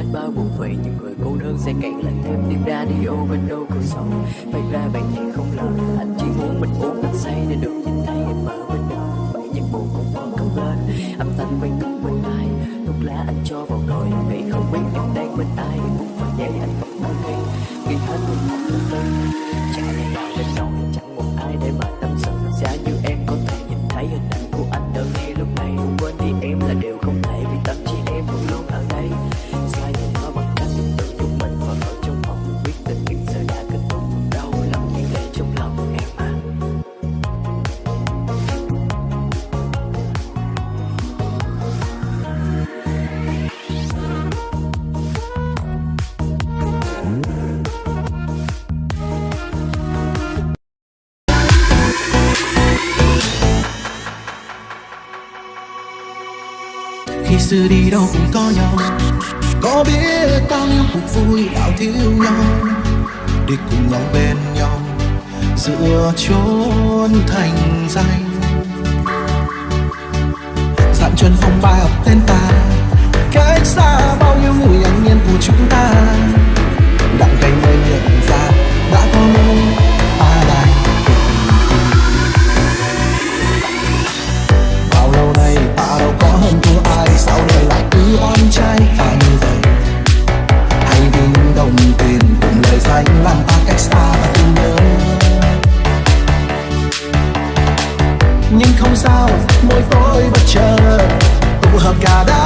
hết bao buồn phiền, những người cô đơn sẽ càng lạnh thêm tiếng radio bên đâu cửa sổ. Vậy ra bạn nhạc không lời, anh chỉ muốn mình uống mình say để được nhìn thấy em ở bên đời. Vậy nhạc buồn cũng vẫn cất lên, âm thanh quen thuộc bên tai, thuốc lá anh cho vào nồi vì không biết em đang bên ai. Một vài giây anh vẫn mơ nghĩ, khi hết mình một lần lên chả lẽ nào bên nỗi chẳng một ai để mà tâm sự. Giá như em có thể nhìn thấy hình ảnh của anh ở ngay lúc này, quên đi em là điều không thể vì tâm trí em vẫn luôn ở đây. Sai nhìn nó bằng cách tự giúp mình và ở trong phòng biết tình yêu giờ đã kết thúc, đau lòng như lệ trong lòng em à. Khi xưa đi đâu cũng có nhau, có biết bao nhiêu cuộc vui đạo thiếu nhau, đi cùng nhau bên nhau giữa chốn thành danh. Dặn chân phong ba học tên ta, cách xa bao nhiêu người anh nhiên của chúng ta. Đặng cánh mới nhận ra đã có nơi ta đang bao lâu nay ta đâu có hơn thua ai, sao đời lại cứ oan trái ta như vậy. Hay vì những đồng tiền cùng lời danh làm ta cách xa và thương nhớ. Nhưng không sao, mỗi tối bất chợt tụ hợp cả đám